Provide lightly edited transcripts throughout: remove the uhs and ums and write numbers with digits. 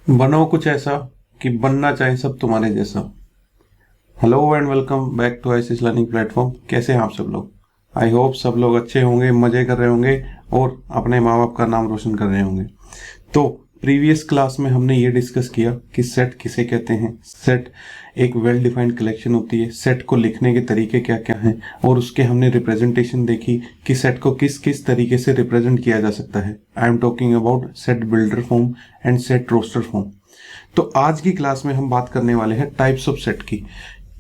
बनो कुछ ऐसा कि बनना चाहे सब तुम्हारे जैसा। Hello and welcome back to ICS learning platform. कैसे हैं आप सब लोग? आई होप सब लोग अच्छे होंगे, मजे कर रहे होंगे और अपने माँ बाप का नाम रोशन कर रहे होंगे। तो प्रीवियस क्लास में हमने ये डिस्कस किया कि सेट किसे कहते हैं। सेट एक वेल डिफाइंड कलेक्शन होती है। सेट को लिखने के तरीके क्या क्या हैं और उसके हमने रिप्रेजेंटेशन देखी कि सेट को किस किस तरीके से रिप्रेजेंट किया जा सकता है। I am talking about set builder form and set roster form. तो आज की क्लास में हम बात करने वाले हैं टाइप्स ऑफ सेट की,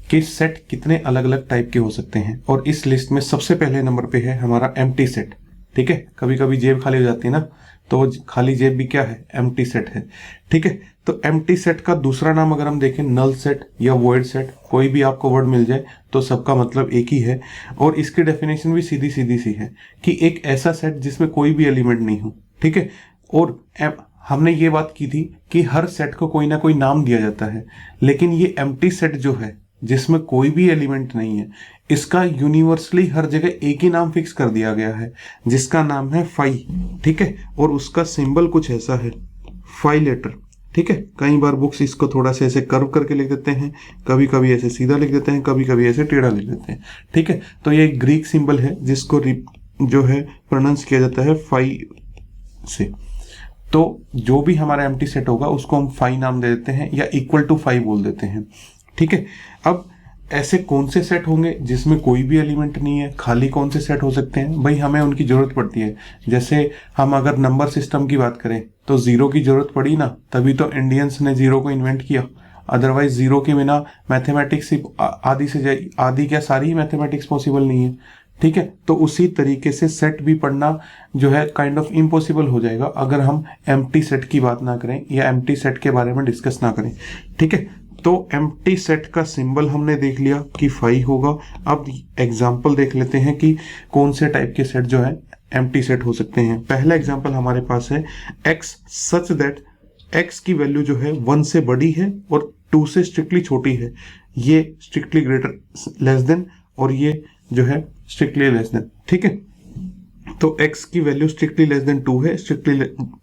कि सेट कितने अलग अलग टाइप के हो सकते हैं। और इस लिस्ट में सबसे पहले नंबर पे है हमारा एम्प्टी सेट। ठीक है, कभी कभी जेब खाली हो जाती है ना, तो वो खाली जेब भी क्या है? एम्प्टी सेट है। ठीक है, तो एम्प्टी सेट का दूसरा नाम अगर हम देखें नल सेट या वॉइड सेट, कोई भी आपको वर्ड मिल जाए तो सबका मतलब एक ही है। और इसकी डेफिनेशन भी सीधी सीधी सी है कि एक ऐसा सेट जिसमें कोई भी एलिमेंट नहीं हो। ठीक है, और हमने ये बात की थी कि हर सेट को कोई ना कोई नाम दिया जाता है, लेकिन ये एम्प्टी सेट जो है जिसमें कोई भी एलिमेंट नहीं है, इसका यूनिवर्सली हर जगह एक ही नाम फिक्स कर दिया गया है जिसका नाम है फाई। ठीक है, और उसका सिंबल कुछ ऐसा है, फाई लेटर। ठीक है, कई बार बुक्स इसको थोड़ा सा ऐसे कर्व करके लिख देते हैं, कभी कभी ऐसे सीधा लिख देते हैं, कभी कभी ऐसे टेढ़ा लिख देते हैं। ठीक है, तो ये एक ग्रीक सिंबल है जिसको जो है प्रोनाउंस किया जाता है फाई से। तो जो भी हमारा एम्प्टी सेट होगा उसको हम फाई नाम दे देते हैं या इक्वल टू फाई बोल देते हैं। ठीक है, अब ऐसे कौन से सेट होंगे जिसमें कोई भी एलिमेंट नहीं है? खाली कौन से सेट हो सकते हैं भाई? हमें उनकी जरूरत पड़ती है। जैसे हम अगर नंबर सिस्टम की बात करें तो जीरो की जरूरत पड़ी ना, तभी तो इंडियंस ने जीरो को इन्वेंट किया। अदरवाइज जीरो के बिना मैथमेटिक्स आदि क्या सारी मैथमेटिक्स पॉसिबल नहीं है। ठीक है, तो उसी तरीके से सेट भी पढ़ना जो है काइंड ऑफ इम्पॉसिबल हो जाएगा अगर हम एम्प्टी सेट की बात ना करें या एम्प्टी सेट के बारे में डिस्कस ना करें। ठीक है, तो एम्प्टी सेट का सिंबल हमने देख लिया कि फाई होगा। अब एग्जाम्पल देख लेते हैं कि कौन से टाइप के सेट जो है एम्प्टी सेट हो सकते हैं। पहला एग्जाम्पल हमारे पास है x सच दैट x की वैल्यू जो है 1 से बड़ी है और 2 से स्ट्रिक्टली छोटी है। ये स्ट्रिक्टली ग्रेटर लेस देन और ये जो है स्ट्रिक्टली लेस देन। ठीक है, तो x की वैल्यू स्ट्रिक्टली लेस देन 2 है, स्ट्रिक्टली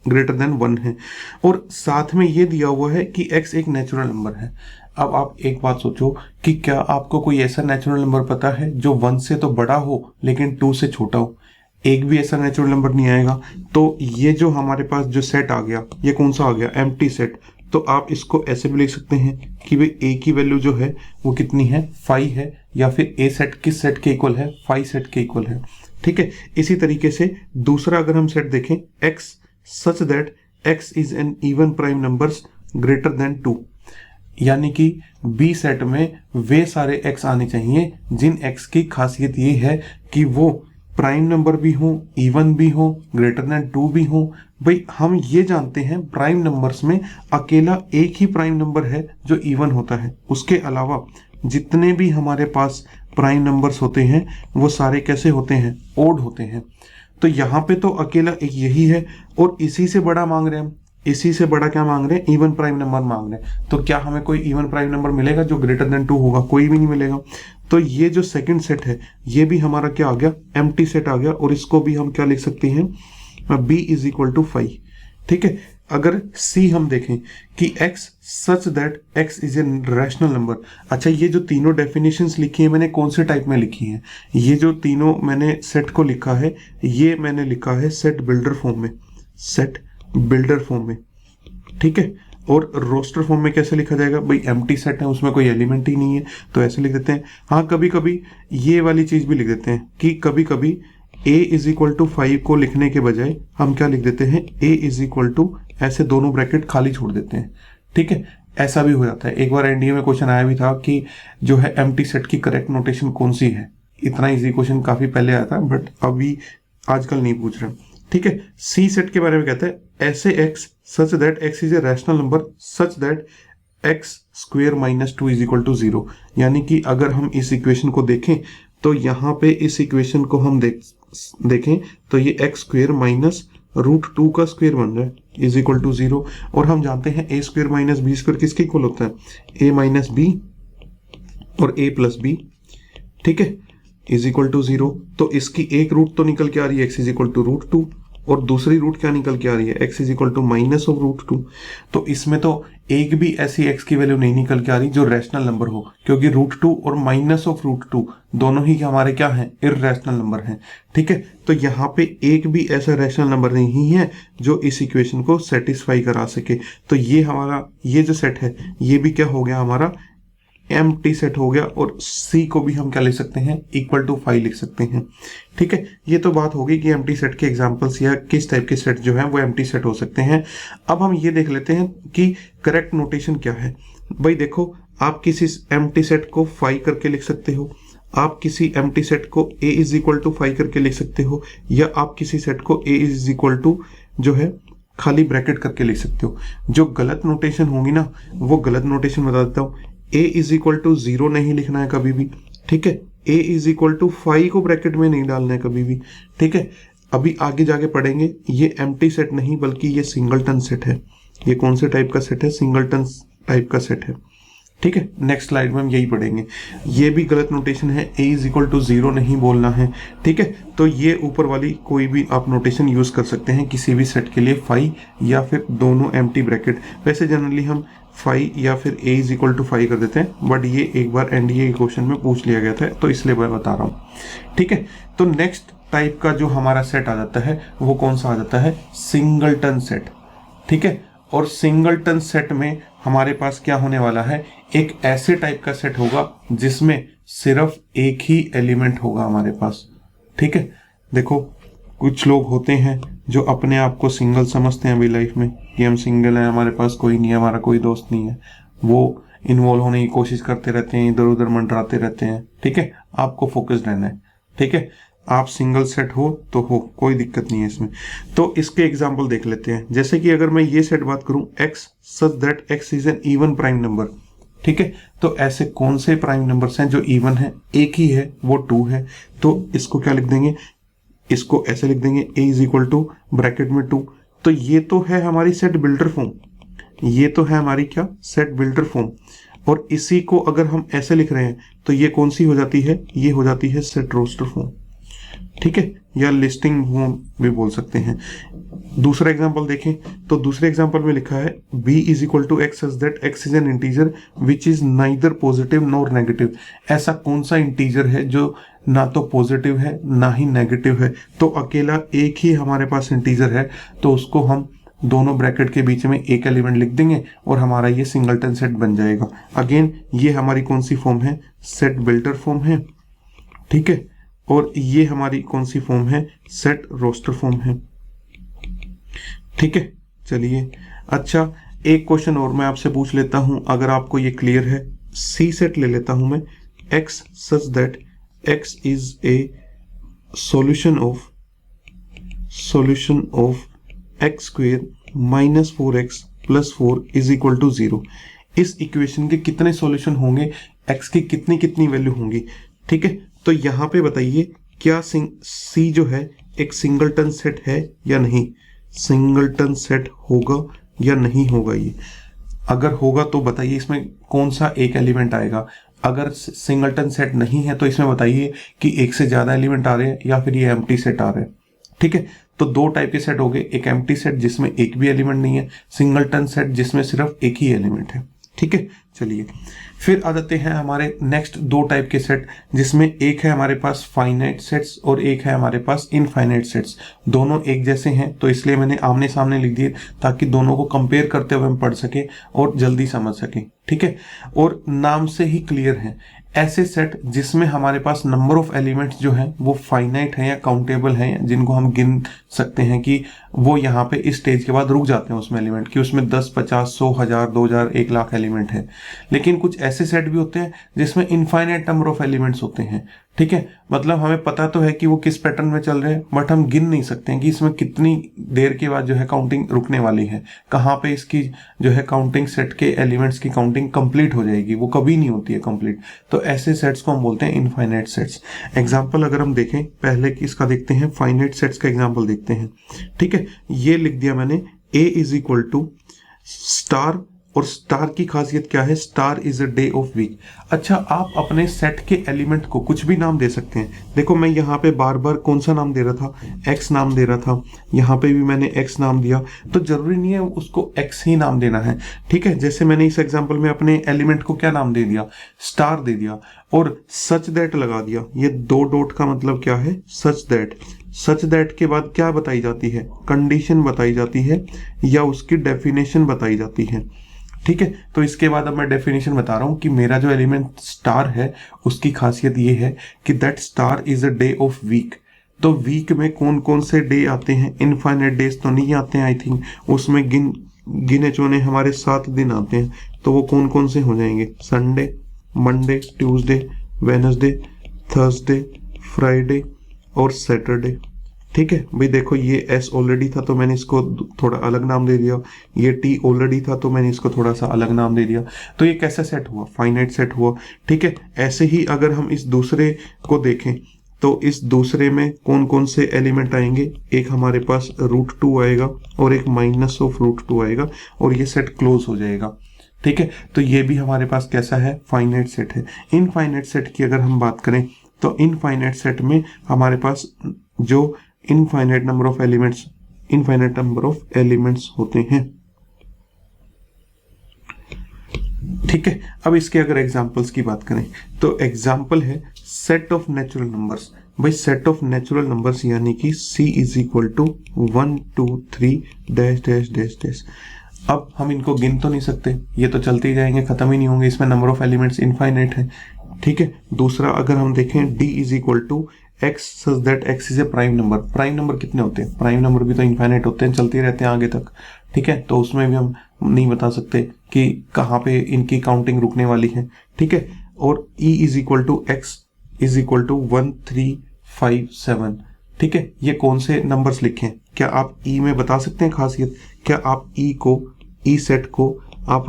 ग्रेटर देन 1 है, और साथ में ये दिया हुआ है कि x एक नेचुरल नंबर है। अब आप एक बात सोचो कि क्या आपको कोई ऐसा नेचुरल नंबर पता है जो 1 से तो बड़ा हो लेकिन 2 से छोटा हो? एक भी ऐसा नेचुरल नंबर नहीं आएगा। तो ये जो हमारे पास जो सेट आ गया, ये कौन सा आ गया? Empty set. तो आप इसको ऐसे भी लिख सकते हैं कि भाई a की वैल्यू जो है वो कितनी है? फाई है, या फिर a सेट किस सेट के इक्वल है? फाई सेट के इक्वल है। ठीक है, इसी तरीके से दूसरा अगर हम सेट देखें, x such that x is N even prime numbers greater than 2, यानी कि b सेट में वे सारे x आने चाहिए जिन x की खासियत ये है कि वो प्राइम नंबर भी हो, इवन भी हो, ग्रेटर देन 2 भी हो। भाई हम ये जानते हैं प्राइम नंबर्स में अकेला एक ही प्राइम नंबर है जो इवन होता है, उसके अलावा जितने भी हमारे पास प्राइम नंबर्स होते हैं वो सारे कैसे होते हैं? ओड होते हैं। तो यहाँ पे तो अकेला एक यही है, और इसी से बड़ा मांग रहे हैं हम। इसी से बड़ा क्या मांग रहे हैं? इवन प्राइम नंबर मांग रहे हैं। तो क्या हमें कोई इवन प्राइम नंबर मिलेगा जो ग्रेटर देन 2 होगा? कोई भी नहीं मिलेगा। तो ये जो सेकंड सेट है ये भी हमारा क्या आ गया? एम्प्टी सेट आ गया, और इसको भी हम क्या लिख सकते हैं? b is equal to 5। ठीक है, अगर c हम देखें कि x such that x is a rational number. अच्छा, ये जो तीनों डेफिनेशंस लिखी है मैंने कौन से टाइप में लिखी हैं? ये जो तीनों मैंने सेट को लिखा है ये मैंने लिखा है सेट बिल्डर फॉर्म में। सेट बिल्डर फॉर्म में। ठीक है, और रोस्टर फॉर्म में कैसे लिखा जाएगा? भाई एम्प्टी सेट है, उसमें कोई एलिमेंट ही नहीं है तो ऐसे लिख देते हैं। हाँ, कभी कभी ये वाली चीज भी लिख देते हैं कि कभी कभी a इज इक्वल टू 5 को लिखने के बजाय हम क्या लिख देते हैं? a इज इक्वल टू ऐसे दोनों ब्रैकेट खाली छोड़ देते हैं। ठीक है, ऐसा भी हो जाता है। एक बार एनडीए में क्वेश्चन आया भी था कि जो है एम्प्टी सेट की करेक्ट नोटेशन कौन सी है। इतना इजी क्वेश्चन काफी पहले आया था, बट अभी आजकल नहीं पूछ रहे। ठीक है, सी सेट के बारे में कहता है ऐसे x such that x is a rational number such that x square minus 2 is equal to 0। यानी कि अगर हम इस इक्वेशन को देखें तो यहाँ पे इस इक्वेशन को हम देखें तो ये x स्क्वेयर माइनस रूट 2 का स्क्वेयर बन रहा है इज इक्वल टू 0। और हम जानते हैं a square minus B square किसके इक्वल होता है? a माइनस बी और a प्लस बी। ठीक है, इज इक्वल टू 0। तो इसकी एक रूट तो निकल के आ रही है x is equal to root 2, और दूसरी रूट क्या निकल के आ रही है, x is equal to minus of root two. तो इसमें तो एक भी ऐसी x की वैल्यू नहीं निकल के आ रही जो रैशनल नंबर हो, क्योंकि रूट टू और माइनस ऑफ रूट टू दोनों ही हमारे क्या हैं, इररेशनल नंबर हैं। ठीक है, तो यहाँ पे एक भी ऐसा रैशनल नंबर नहीं है जो इस इक्वेशन को सेटिस्फाई करा सके। तो ये हमारा ये जो सेट है ये भी क्या हो गया, हमारा एम्प्टी सेट हो गया। और C को भी हम क्या लिख सकते हैं, इक्वल टू 5 लिख सकते हैं। ठीक है, ये तो बात होगी कि एम्प्टी सेट के एग्जांपल्स या किस टाइप के सेट जो है वो एम्प्टी सेट हो सकते हैं। अब हम ये देख लेते हैं कि करेक्ट नोटेशन क्या है। भाई देखो, आप किसी एम्प्टी सेट को 5 करके लिख सकते हो, आप किसी एम्प्टी सेट को a इज इक्वल टू 5 करके लिख सकते हो, या आप किसी सेट को a इज इक्वल टू जो है खाली ब्रैकेट करके लिख सकते हो। जो गलत नोटेशन होगी ना वो गलत नोटेशन बता देता हूँ। a इज इक्वल टू 0 नहीं लिखना है कभी भी। ठीक है, a इज इक्वल टू 5 को ब्रैकेट में नहीं डालना है कभी भी। ठीक है, अभी आगे जाके पढ़ेंगे, ये एम्प्टी सेट नहीं बल्कि ये सिंगलटन सेट है। ये कौन से टाइप का सेट है, सिंगलटन टाइप का सेट है। ठीक है, नेक्स्ट स्लाइड में हम यही पढ़ेंगे। ये भी गलत नोटेशन है, a इज इक्वल टू 0 नहीं बोलना है। ठीक है, तो ये ऊपर वाली कोई भी आप नोटेशन यूज कर सकते हैं किसी भी सेट के लिए, 5 या फिर दोनों एम्प्टी ब्रैकेट। वैसे जनरली हम 5 या फिर a इज इक्वल टू 5 कर देते हैं, बट ये एक बार एनडीए के क्वेश्चन में पूछ लिया गया था तो इसलिए मैं बता रहा हूँ। ठीक है, तो नेक्स्ट टाइप का जो हमारा सेट आ जाता है वो कौन सा आ जाता है, सिंगलटन सेट। ठीक है, और सिंगलटन सेट में हमारे पास क्या होने वाला है, एक ऐसे टाइप का सेट होगा जिसमें सिर्फ एक ही एलिमेंट होगा हमारे पास। ठीक है, देखो कुछ लोग होते हैं जो अपने आप को सिंगल समझते हैं अभी लाइफ में, कि हम सिंगल हैं, हमारे पास कोई नहीं है, हमारा कोई दोस्त नहीं है। वो इन्वॉल्व होने की कोशिश करते रहते हैं, इधर उधर मंडराते रहते हैं। ठीक है, आपको फोकस रहना है। ठीक है, आप सिंगल सेट हो तो हो, कोई दिक्कत नहीं है इसमें। तो इसके एग्जाम्पल देख लेते हैं। जैसे कि अगर मैं ये सेट बात करूं, x such that x is N even prime number. ठीक है, तो ऐसे कौन से प्राइम नंबर्स हैं जो इवन है, एक ही है वो 2 है। तो इसको क्या लिख देंगे, इसको ऐसे लिख देंगे a is equal to bracket में 2। तो ये तो है हमारी सेट बिल्डर फॉर्म, ये तो है हमारी क्या, सेट बिल्डर फॉर्म। और इसी को अगर हम ऐसे लिख रहे हैं तो ये कौन सी हो जाती है, ये हो जाती है सेट रोस्टर फॉर्म। ठीक है, या लिस्टिंग फॉर्म भी बोल सकते हैं। दूसरा एग्जांपल देखें तो दूसरे एग्जांपल में लिखा है b is equal to X such that x is an integer which is neither positive nor negative. ऐसा कौन सा इंटीजर है जो ना तो पॉजिटिव है ना ही नेगेटिव है। तो अकेला एक ही हमारे पास इंटीजर है, तो उसको हम दोनों ब्रैकेट के बीच में एक एलिमेंट लिख देंगे और हमारा ये सिंगलटन सेट बन जाएगा। अगेन ये हमारी कौन सी फॉर्म है, सेट बिल्डर फॉर्म है। ठीक है, और ये हमारी कौन सी फॉर्म है, सेट रोस्टर फॉर्म है। ठीक है, चलिए अच्छा एक क्वेश्चन और मैं आपसे पूछ लेता हूं, अगर आपको ये क्लियर है। सी सेट ले लेता हूं मैं, x such that x is a solution of X square minus 4x plus 4 is equal to 0। इस इक्वेशन के कितने सॉल्यूशन होंगे, x की कितनी कितनी वैल्यू होंगी। ठीक है, तो यहाँ पे बताइए क्या C जो है एक सिंगलटन सेट है या नहीं, सिंगलटन सेट होगा या नहीं होगा। ये अगर होगा तो बताइए इसमें कौन सा एक एलिमेंट आएगा। अगर सिंगलटन सेट नहीं है तो इसमें बताइए कि एक से ज्यादा एलिमेंट आ रहे हैं या फिर ये एम्प्टी सेट आ रहे हैं। ठीक है, तो दो टाइप के सेट हो गए, एक एम्प्टी सेट जिसमें एक भी एलिमेंट नहीं है, सिंगलटन सेट जिसमें सिर्फ एक ही एलिमेंट है। ठीक है, चलिए फिर आ जाते हैं हमारे नेक्स्ट दो टाइप के सेट, जिसमें एक है हमारे पास फाइनाइट सेट्स और एक है हमारे पास इनफाइनाइट सेट्स। दोनों एक जैसे हैं तो इसलिए मैंने आमने सामने लिख दिए ताकि दोनों को कंपेयर करते हुए हम पढ़ सके और जल्दी समझ सके। ठीक है, और नाम से ही क्लियर है, ऐसे सेट जिसमें हमारे पास नंबर ऑफ एलिमेंट्स जो हैं वो फाइनाइट हैं या काउंटेबल हैं, जिनको हम गिन सकते हैं कि वो यहाँ पे इस स्टेज के बाद रुक जाते हैं उसमें एलिमेंट कि उसमें 10, 50, 100, 1000, 2000, 1 लाख एलिमेंट है। लेकिन कुछ ऐसे सेट भी होते हैं जिसमें इनफाइनाइट नंबर ऑफ एलिमेंट्स होते हैं। ठीक है, मतलब हमें पता तो है कि वो किस पैटर्न में चल रहे हैं, बट हम गिन नहीं सकते हैं कि इसमें कितनी देर के बाद जो है काउंटिंग रुकने वाली है, कहाँ पे इसकी जो है काउंटिंग सेट के एलिमेंट्स की काउंटिंग कंप्लीट हो जाएगी, वो कभी नहीं होती है कंप्लीट। तो ऐसे सेट्स को हम बोलते हैं इनफाइनाइट सेट्स। एग्जाम्पल अगर हम देखें, पहले इसका देखते हैं, फाइनाइट सेट्स का एग्जाम्पल देखते हैं। ठीक है, ये लिख दिया मैंने, a is equal to star और स्टार की खासियत क्या है, star is a day of week. अच्छा, आप अपने सेट के एलिमेंट को कुछ भी नाम दे सकते हैं। देखो मैं यहाँ पे बार बार कौन सा नाम दे रहा था, एक्स नाम दे रहा था, यहाँ पे भी मैंने एक्स नाम दिया, तो जरूरी नहीं है उसको एक्स ही नाम देना है। ठीक है, जैसे मैंने इस एग्जाम्पल में अपने एलिमेंट को क्या नाम दे दिया, स्टार दे दिया और सच दैट लगा दिया। ये 2 डॉट का मतलब क्या है, सच दैट। सच दैट के बाद क्या बताई जाती है, कंडीशन बताई जाती है या उसकी डेफिनेशन बताई जाती है। ठीक है, तो इसके बाद अब मैं डेफिनेशन बता रहा हूं कि मेरा जो एलिमेंट स्टार है उसकी खासियत ये है कि that star is a day of week. तो वीक में कौन कौन से डे आते हैं, इनफाइनाइट डेज तो नहीं आते हैं आई थिंक, उसमें गिने चुने हमारे 7 दिन आते हैं। तो वो कौन कौन से हो जाएंगे, Sunday, Monday, Tuesday, Wednesday, Thursday, Friday और सैटरडे। ठीक है भाई, देखो ये एस ऑलरेडी था तो मैंने इसको थोड़ा अलग नाम दे दिया, ये टी ऑलरेडी था तो मैंने इसको थोड़ा सा अलग नाम दे दिया। तो ये कैसा सेट हुआ, फाइनाइट सेट हुआ। ठीक है, ऐसे ही अगर हम इस दूसरे को देखें तो इस दूसरे में कौन कौन से एलिमेंट आएंगे, एक हमारे पास √2 आएगा और एक -√2 आएगा और ये सेट क्लोज हो जाएगा। ठीक है, तो ये भी हमारे पास कैसा है, फाइनाइट सेट है। इनफाइनाइट सेट की अगर हम बात करें तो इनफाइनाइट सेट में हमारे पास जो इनफाइनाइट नंबर ऑफ एलिमेंट्स होते हैं। ठीक है, अब इसके अगर एग्जांपल्स की बात करें तो एग्जांपल है सेट ऑफ नेचुरल नंबर्स। भाई सेट ऑफ नेचुरल नंबर्स यानी कि C = 1 2 3 dash dash dash dash. अब हम इनको गिन तो नहीं सकते, ये तो चलते ही जाएंगे, खत्म ही नहीं होंगे, इसमें नंबर ऑफ एलिमेंट्स इनफाइनाइट है। ठीक है, दूसरा अगर हम देखें D = x such that x is A prime number. Prime number कितने होते हैं, प्राइम नंबर भी तो इनफाइनाइट होते हैं, चलते रहते हैं आगे तक। ठीक है, तो उसमें भी हम नहीं बता सकते कि कहाँ पे इनकी काउंटिंग रुकने वाली है। ठीक है, और E = x = 1 3 5 7। ठीक है, ये कौन से नंबर्स लिखे हैं, क्या आप E में बता सकते हैं खासियत, क्या आप E सेट को आप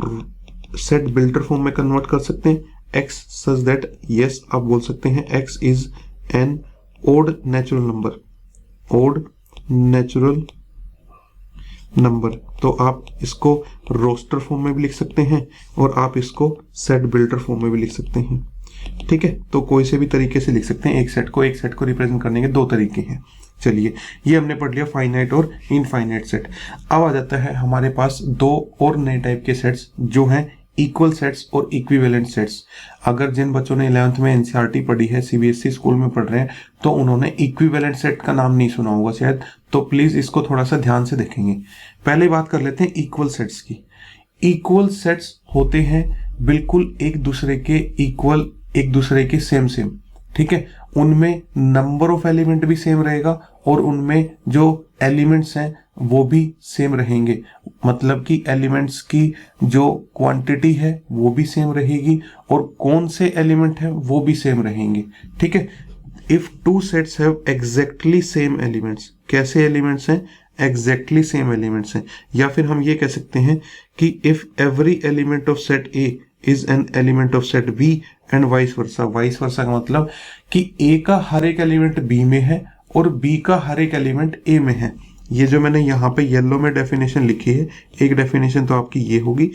सेट बिल्डर फॉर्म में कन्वर्ट कर सकते हैं, x सच दैट, यस आप बोल सकते हैं x is N odd natural number। तो आप इसको रोस्टर फॉर्म में भी लिख सकते हैं और आप इसको सेट बिल्डर फॉर्म में भी लिख सकते हैं। ठीक है, तो कोई से भी तरीके से लिख सकते हैं। एक सेट को रिप्रेजेंट करने के 2 तरीके हैं। चलिए, ये हमने पढ़ लिया फाइनाइट और इनफाइनाइट सेट। अब आ जाता है हमारे पास 2 और नए टाइप के सेट्स जो हैं इक्वल सेट्स और इक्विवेलेंट सेट्स। अगर जिन बच्चों ने 11th में एनसीईआरटी पढ़ी है, सीबीएसई स्कूल में पढ़ रहे हैं, तो उन्होंने इक्विवेलेंट सेट का नाम नहीं सुना होगा शायद, तो प्लीज इसको थोड़ा सा ध्यान से देखेंगे। पहले बात कर लेते हैं इक्वल सेट्स की। इक्वल सेट्स होते हैं बिल्कुल एक दूसरे के इक्वल, एक दूसरे के सेम। ठीक है, उनमें नंबर ऑफ एलिमेंट भी सेम रहेगा और उनमें जो एलिमेंट्स हैं वो भी सेम रहेंगे। मतलब कि एलिमेंट्स की जो क्वांटिटी है वो भी सेम रहेगी और कौन से एलिमेंट है वो भी सेम रहेंगे। ठीक है, if 2 sets have exactly same elements, कैसे एलिमेंट्स हैं, एग्जैक्टली सेम एलिमेंट्स हैं। या फिर हम ये कह सकते हैं कि if every element of set A is an element of set B and vice versa. Vice versa का मतलब कि A का हर एक एलिमेंट B में है और B का हर एक एलिमेंट A में है। ये जो मैंने यहाँ पे येलो में डेफिनेशन लिखी है, एक डेफिनेशन तो आपकी ये होगी।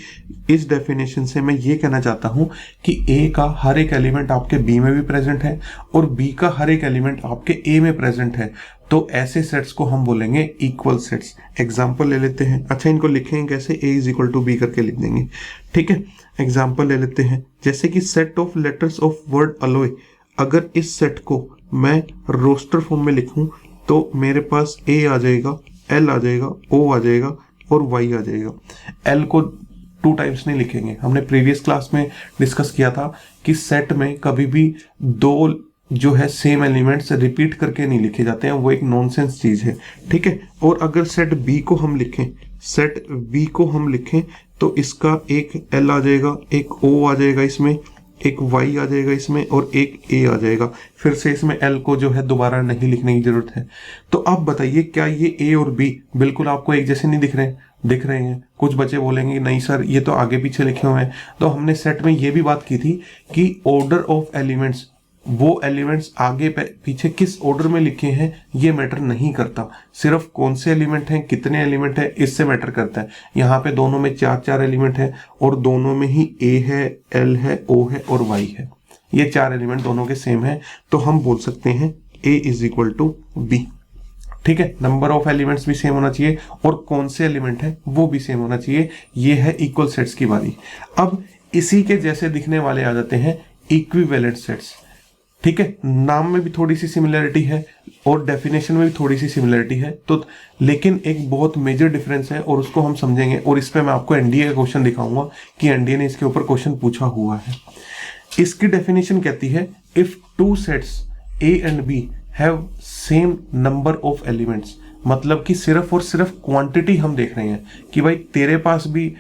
इस डेफिनेशन से मैं ये कहना चाहता हूँ कि A का हर एक एलिमेंट आपके B में भी प्रेजेंट है और B का हर एक एलिमेंट आपके A में प्रेजेंट है। तो ऐसे सेट्स को हम बोलेंगे इक्वल सेट्स। एग्जाम्पल ले लेते हैं। अच्छा, इनको लिखेंगे कैसे, A = B करके लिख देंगे। ठीक है, एग्जाम्पल ले लेते हैं, जैसे कि set of letters of word alloy. अगर इस सेट को मैं रोस्टर फॉर्म में लिखूं तो मेरे पास A आ जाएगा, L आ जाएगा, O आ जाएगा और Y आ जाएगा। L को 2 टाइम्स नहीं लिखेंगे। हमने प्रीवियस क्लास में डिस्कस किया था कि सेट में कभी भी 2 जो है सेम एलिमेंट्स रिपीट करके नहीं लिखे जाते हैं, वो एक नॉनसेंस चीज है। ठीक है, और अगर सेट B को हम लिखें तो इसका एक L आ जाएगा, एक O आ जाएगा इसमें, एक Y आ जाएगा इसमें और एक A आ जाएगा। फिर से इसमें L को जो है दोबारा नहीं लिखने की जरूरत है। तो अब बताइए, क्या ये A और B बिल्कुल आपको एक जैसे नहीं दिख रहे हैं? कुछ बच्चे बोलेंगे नहीं सर ये तो आगे पीछे लिखे हुए हैं। तो हमने सेट में ये भी बात की थी कि ऑर्डर ऑफ एलिमेंट्स वो एलिमेंट्स आगे पीछे किस ऑर्डर में लिखे हैं ये मैटर नहीं करता, सिर्फ कौन से एलिमेंट हैं, कितने एलिमेंट हैं, इससे मैटर करता है। यहाँ पे दोनों में 4 एलिमेंट है और दोनों में ही ए है, एल है, ओ है और वाई है। ये 4 एलिमेंट दोनों के सेम है, तो हम बोल सकते हैं ए इज इक्वल टू बी। ठीक है, नंबर ऑफ एलिमेंट्स भी सेम होना चाहिए और कौन से एलिमेंट है वो भी सेम होना चाहिए। ये है इक्वल सेट्स की बारी। अब इसी के जैसे दिखने वाले आ जाते हैं इक्विवेलेंट सेट्स। ठीक है, नाम में भी थोड़ी सी सिमिलरिटी है और डेफिनेशन में भी थोड़ी सी सिमिलरिटी है, तो लेकिन एक बहुत मेजर डिफरेंस है और उसको हम समझेंगे। और इस पे मैं आपको एनडीए का क्वेश्चन दिखाऊंगा कि एनडीए ने इसके ऊपर क्वेश्चन पूछा हुआ है। इसकी डेफिनेशन कहती है if two sets A and B have same number of elements, मतलब कि सिर्फ और सिर्फ क्वांटिटी हम देख रहे हैं कि भाई तेरे पास भी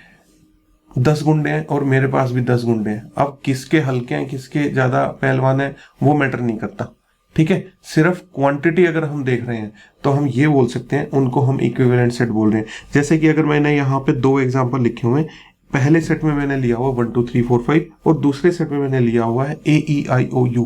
10 गुंडे हैं और मेरे पास भी 10 गुंडे हैं। अब किसके हल्के हैं, किसके ज्यादा पहलवान है, वो मैटर नहीं करता। ठीक है, सिर्फ क्वांटिटी अगर हम देख रहे हैं तो हम ये बोल सकते हैं, उनको हम इक्विवेलेंट सेट बोल रहे हैं। जैसे कि अगर मैंने यहाँ पे 2 एग्जांपल लिखे हुए हैं, पहले सेट में मैंने लिया हुआ 1 2 3 4 5 और दूसरे सेट में मैंने लिया हुआ है AEIOU,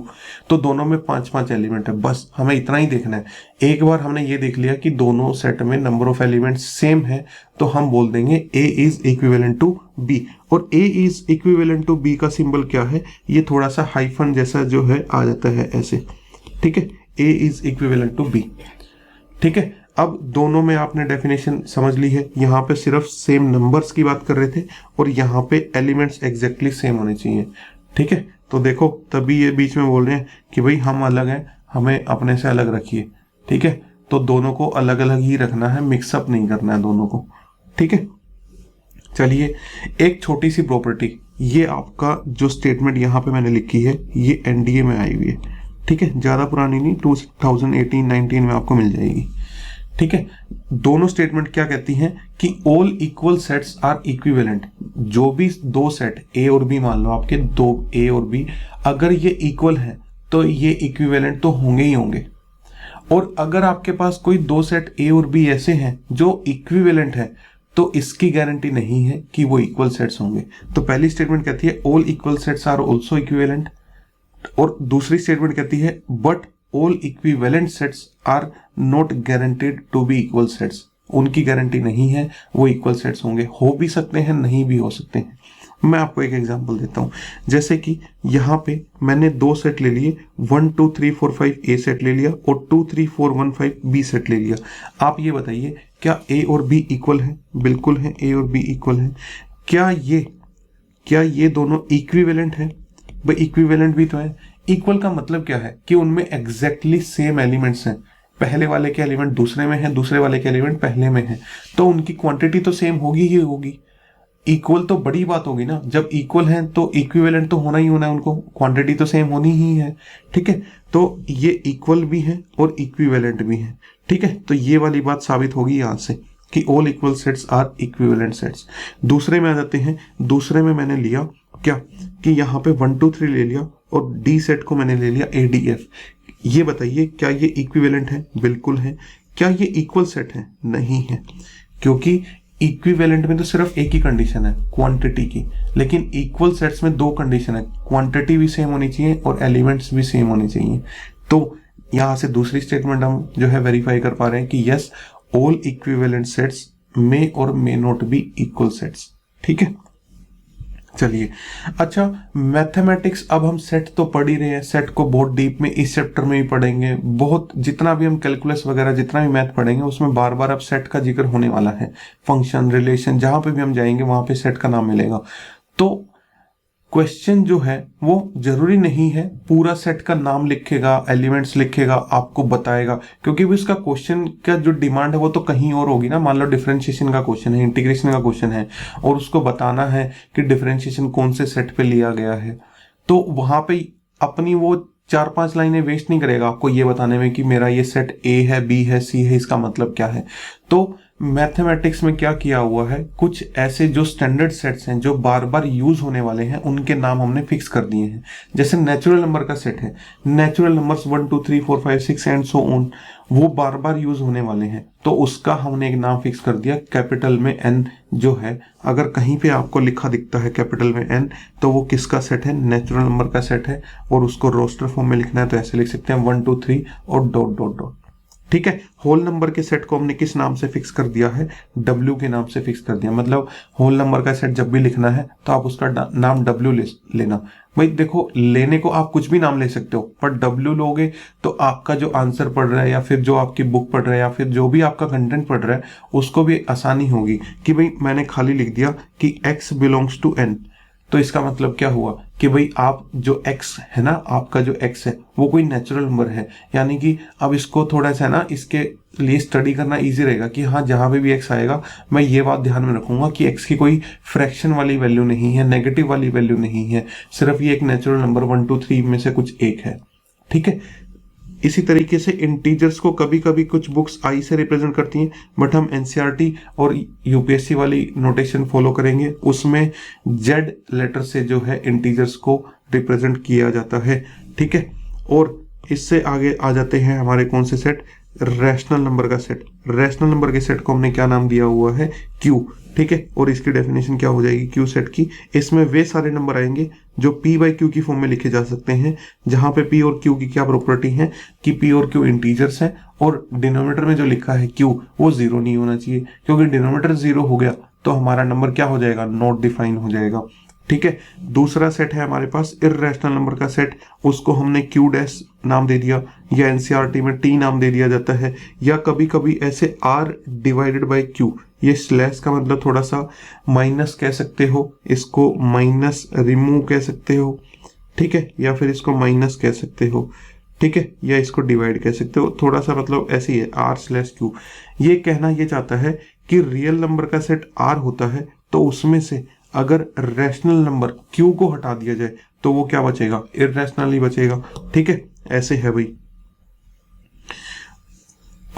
तो दोनों में 5 एलिमेंट है। बस हमें इतना ही देखना है। एक बार हमने ये देख लिया कि दोनों सेट में नंबर ऑफ एलिमेंट सेम है, तो हम बोल देंगे A is equivalent to B। और A is equivalent to B का सिंबल क्या है, ये थोड़ा सा हाइफन जैसा जो है आ जाता है ऐसे। ठीक है, A is equivalent to B। ठीक है, अब दोनों में आपने डेफिनेशन समझ ली है। यहाँ पे सिर्फ सेम नंबर्स की बात कर रहे थे और यहाँ पे एलिमेंट्स एग्जैक्टली सेम होने चाहिए। ठीक है, तो देखो तभी ये बीच में बोल रहे हैं कि भाई हम अलग हैं, हमें अपने से अलग रखिए। ठीक है, तो दोनों को अलग अलग ही रखना है, मिक्सअप नहीं करना है दोनों को। ठीक है, चलिए एक छोटी सी प्रॉपर्टी, ये आपका जो स्टेटमेंट यहाँ पे मैंने लिखी है ये एनडीए में आई हुई है। ठीक है, ज्यादा पुरानी नहीं, 2018-19 में आपको मिल जाएगी। ठीक है, दोनों स्टेटमेंट क्या कहती हैं कि all equal sets are equivalent. जो भी 2 सेट ए और बी, मान लो आपके 2 ए और बी, अगर ये इक्वल है तो ये इक्विवेलेंट तो होंगे ही होंगे। और अगर आपके पास कोई 2 सेट ए और बी ऐसे हैं जो इक्विवेलेंट है, तो इसकी गारंटी नहीं है कि वो इक्वल सेट्स होंगे। तो पहली स्टेटमेंट कहती है all equal sets are also equivalent, और दूसरी स्टेटमेंट कहती है but all equivalent sets are not guaranteed to be equal sets. उनकी गारंटी नहीं है वो इक्वल सेट्स होंगे, हो भी सकते हैं, नहीं भी हो सकते हैं। मैं आपको एक एग्जांपल देता हूं। जैसे कि यहाँ पे मैंने 2 सेट ले लिए, 1 2 3 4 5 ए सेट ले लिया और 2 3 4 1 5 बी सेट ले लिया। आप ये बताइए क्या ए और बी इक्वल है? बिल्कुल है, ए और बी इक्वल है। क्या ये दोनों इक्विवेलेंट है? भाई इक्विवेलेंट भी तो है। इक्वल का मतलब क्या है कि उनमें एग्जैक्टली सेम एलिमेंट्स हैं। पहले वाले के एलिमेंट दूसरे में है, दूसरे वाले के एलिमेंट पहले में है, तो उनकी क्वांटिटी तो सेम होगी ही होगी। इक्वल तो बड़ी बात होगी ना, जब इक्वल है तो इक्विवेलेंट तो होना ही होना है, उनको क्वांटिटी तो सेम होनी ही है। ठीक है, तो ये इक्वल भी है और इक्विवेलेंट भी है। ठीक है, तो ये वाली बात साबित होगी यहाँ से कि all equal sets are equivalent sets. दूसरे में आ जाते हैं। दूसरे में मैंने लिया क्या कि यहाँ पे 1 2 3 ले लिया और डी सेट को मैंने ले लिया ADF। ये बताइए क्या ये इक्विवेलेंट है? बिल्कुल है। क्या ये इक्वल सेट है? नहीं है, क्योंकि इक्विवेलेंट में तो सिर्फ एक ही कंडीशन है, क्वांटिटी की, लेकिन इक्वल सेट्स में 2 कंडीशन है, क्वांटिटी भी सेम होनी चाहिए और एलिमेंट्स भी सेम होने चाहिए। तो यहाँ से दूसरी स्टेटमेंट हम जो है वेरीफाई कर पा रहे हैं कि यस, ऑल इक्विवेलेंट सेट्स मे और may not be equal sets. ठीक है, चलिए अच्छा, मैथमेटिक्स अब हम सेट तो पढ़ ही रहे हैं, सेट को बहुत डीप में इस चैप्टर में भी पढ़ेंगे। बहुत जितना भी हम कैलकुलस वगैरह जितना भी मैथ पढ़ेंगे उसमें बार बार अब सेट का जिक्र होने वाला है। फंक्शन, रिलेशन, जहां पे भी हम जाएंगे वहां पे सेट का नाम मिलेगा। तो क्वेश्चन जो है वो जरूरी नहीं है पूरा सेट का नाम लिखेगा, एलिमेंट्स लिखेगा, आपको बताएगा, क्योंकि भी उसका क्वेश्चन का जो डिमांड है वो तो कहीं और होगी ना। मान लो डिफरेंशिएशन का क्वेश्चन है, इंटीग्रेशन का क्वेश्चन है और उसको बताना है कि डिफरेंशिएशन कौन से सेट पे लिया गया है, तो वहां पे अपनी वो 4-5 लाइनें वेस्ट नहीं करेगा आपको ये बताने में कि मेरा ये सेट ए है, बी है, सी है, इसका मतलब क्या है। तो मैथमेटिक्स में क्या किया हुआ है, कुछ ऐसे जो स्टैंडर्ड सेट्स हैं जो बार बार यूज होने वाले हैं उनके नाम हमने फिक्स कर दिए हैं। जैसे नेचुरल नंबर का सेट है, natural numbers 1 2 3 4 5 6 and so on, वो बार बार यूज होने वाले हैं, तो उसका हमने एक नाम फिक्स कर दिया कैपिटल में एन जो है। अगर कहीं पे आपको लिखा दिखता है कैपिटल में एन, तो वो किसका सेट है, नेचुरल नंबर का सेट है। और उसको रोस्टर फॉर्म में लिखना है तो ऐसे लिख सकते हैं 1 2 3 और डॉट डॉट डॉट। ठीक है, होल नंबर के सेट को हमने किस नाम से फिक्स कर दिया है, W के नाम से फिक्स कर दिया। मतलब होल नंबर का सेट जब भी लिखना है तो आप उसका नाम W लेना। भाई देखो, लेने को आप कुछ भी नाम ले सकते हो, पर W लोगे तो आपका जो आंसर पढ़ रहा है या फिर जो आपकी बुक पढ़ रहा है या फिर जो भी आपका कंटेंट पढ़ रहा है उसको भी आसानी होगी कि भाई मैंने खाली लिख दिया कि X बिलोंग्स टू N, तो इसका मतलब क्या हुआ कि भाई आप जो x है ना, आपका जो x है वो कोई नेचुरल नंबर है। यानी कि अब इसको थोड़ा सा ना इसके लिए स्टडी करना इजी रहेगा कि हाँ जहां पे भी x आएगा मैं ये बात ध्यान में रखूंगा कि x की कोई फ्रैक्शन वाली वैल्यू नहीं है, नेगेटिव वाली वैल्यू नहीं है, सिर्फ ये एक नेचुरल नंबर 1 2 3 में से कुछ एक है। ठीक है, इसी तरीके से इंटीजर्स को कभी कभी कुछ बुक्स आई से रिप्रेजेंट करती हैं, बट हम एनसीईआरटी और यूपीएससी वाली नोटेशन फॉलो करेंगे, उसमें जेड लेटर से जो है इंटीजर्स को रिप्रेजेंट किया जाता है। ठीक है, और इससे आगे आ जाते हैं हमारे कौन से सेट, रैशनल नंबर का सेट। रैशनल नंबर के सेट को हमने क्या नाम दिया हुआ है, क्यू। ठीक है, और इसकी डेफिनेशन क्या हो जाएगी क्यू सेट की, इसमें वे सारे नंबर आएंगे जो p बाई क्यू की फॉर्म में लिखे जा सकते हैं, जहां पे p और q की क्या प्रॉपर्टी है कि p और q इंटीजर्स हैं, और डिनोमिनेटर में जो लिखा है q वो जीरो नहीं होना चाहिए, क्योंकि डिनोमिनेटर जीरो हो गया तो हमारा नंबर क्या हो जाएगा, नॉट डिफाइन हो जाएगा। ठीक है, दूसरा सेट है हमारे पास इर्रेशनल नंबर का सेट, उसको हमने क्यू डैश नाम दे दिया, या एनसीईआरटी में टी नाम दे दिया जाता है, या कभी कभी ऐसे r डिवाइडेड बाई क्यू, ये स्लैश का मतलब थोड़ा सा माइनस कह सकते हो, इसको माइनस रिमूव कह सकते हो। ठीक है, या फिर इसको माइनस कह सकते हो। ठीक है, या इसको डिवाइड कह सकते हो, थोड़ा सा मतलब ऐसे ही है r स्लैश क्यू। ये कहना ये चाहता है कि रियल नंबर का सेट r होता है तो उसमें से अगर रैशनल नंबर q को हटा दिया जाए तो वो क्या बचेगा, इर्रेशनल ही बचेगा। ठीक है, ऐसे है भाई।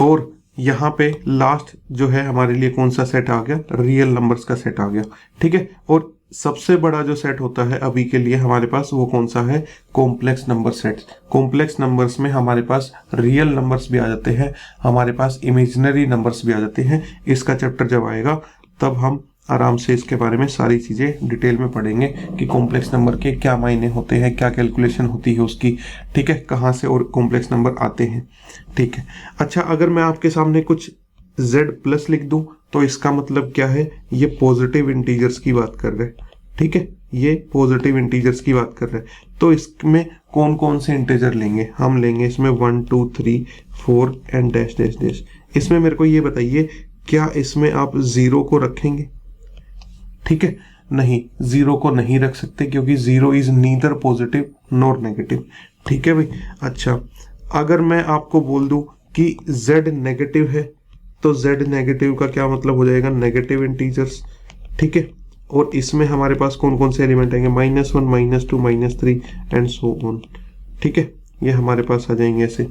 और यहाँ पे लास्ट जो है हमारे लिए कौन सा सेट आ गया, रियल नंबर्स का सेट आ गया। ठीक है, और सबसे बड़ा जो सेट होता है अभी के लिए हमारे पास वो कौन सा है, complex number set. Complex numbers में हमारे पास रियल नंबर्स भी आ जाते हैं, हमारे पास इमेजिनरी नंबर्स भी आ जाते हैं। इसका चैप्टर जब आएगा तब हम आराम से इसके बारे में सारी चीज़ें डिटेल में पढ़ेंगे कि कॉम्प्लेक्स नंबर के क्या मायने होते हैं, क्या कैलकुलेशन होती है उसकी। ठीक है, कहाँ से और कॉम्प्लेक्स नंबर आते हैं। ठीक है, अच्छा अगर मैं आपके सामने कुछ z प्लस लिख दूं तो इसका मतलब क्या है, ये पॉजिटिव इंटीजर्स की बात कर रहे हैं। ठीक है, ये पॉजिटिव इंटीजर्स की बात कर रहे हैं, तो इसमें कौन कौन से इंटीजर लेंगे, हम लेंगे इसमें 1 2 3 4 एंड डैश डैश डैश। इसमें मेरे को ये बताइए, क्या इसमें आप जीरो को रखेंगे? ठीक है, नहीं, जीरो को नहीं रख सकते क्योंकि zero is neither positive nor negative. ठीक है भाई। अच्छा, अगर मैं आपको बोल दूं कि z नेगेटिव है तो z नेगेटिव का क्या मतलब हो जाएगा, नेगेटिव इंटीजर्स। ठीक है, और इसमें हमारे पास कौन कौन से एलिमेंट आएंगे, -1 -2 -3 एंड सो ऑन। ठीक है, ये हमारे पास आ जाएंगे ऐसे।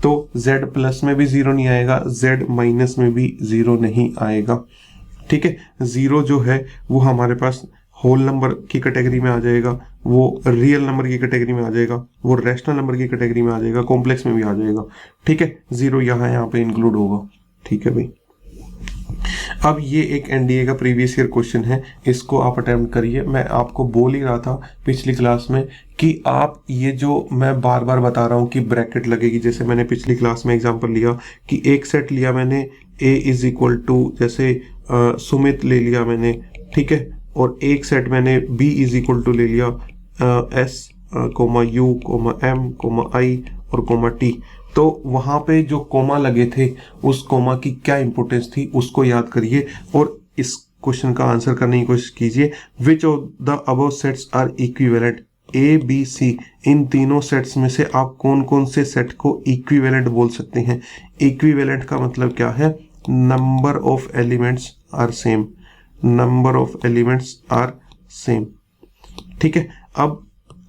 तो z प्लस में भी जीरो नहीं आएगा, z माइनस में भी जीरो नहीं आएगा। ठीक है, जीरो जो है वो हमारे पास होल नंबर की कैटेगरी में आ जाएगा, वो रियल नंबर की कैटेगरी में आ जाएगा, वो रैशनल नंबर की कैटेगरी में आ जाएगा, कॉम्प्लेक्स में भी आ जाएगा। ठीक है, जीरो यहाँ पे इंक्लूड होगा। ठीक है भाई। अब ये एक एनडीए का प्रीवियस ईयर क्वेश्चन है, इसको आप अटेम्प्ट करिए। मैं आपको बोल ही रहा था पिछली क्लास में कि आप ये जो मैं बार बार बता रहा हूँ कि ब्रैकेट लगेगी, जैसे मैंने पिछली क्लास में एग्जांपल लिया कि एक सेट लिया मैंने a इज इक्वल टू जैसे सुमित ले लिया मैंने। ठीक है, और एक सेट मैंने b इज इक्वल टू ले लिया s u m i और t। तो वहां पे जो कोमा लगे थे उस कोमा की क्या इंपोर्टेंस थी उसको याद करिए और इस क्वेश्चन का आंसर करने की कोशिश कीजिए। Which of the above sets are equivalent, A B C, इन तीनों सेट्स में से आप कौन कौन से सेट को इक्विवेलेंट बोल सकते हैं। इक्विवेलेंट का मतलब क्या है, number of elements are same, number of elements are same. ठीक है, अब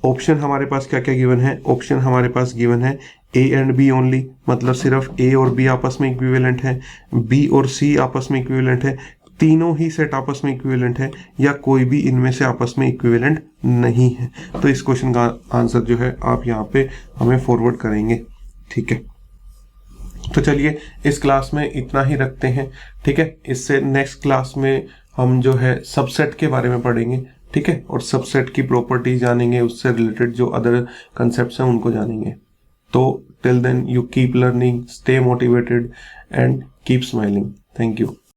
ऑप्शन हमारे पास क्या क्या गिवन है, ऑप्शन हमारे पास गिवन है ए एंड बी ओनली, मतलब सिर्फ ए और बी आपस में इक्विवेलेंट है, बी और सी आपस में इक्विवेलेंट है, तीनों ही सेट आपस में इक्विवेलेंट है, या कोई भी इनमें से आपस में इक्विवेलेंट नहीं है। तो इस क्वेश्चन का आंसर जो है आप यहाँ पे हमें फॉरवर्ड करेंगे। ठीक है, तो चलिए इस क्लास में इतना ही रखते हैं। ठीक है, इससे नेक्स्ट क्लास में हम जो है सबसेट के बारे में पढ़ेंगे। ठीक है, और सबसेट की प्रॉपर्टीज जानेंगे, उससे रिलेटेड जो अदर कंसेप्ट्स हैं उनको जानेंगे। तो till then you keep learning, stay motivated and keep smiling. Thank you.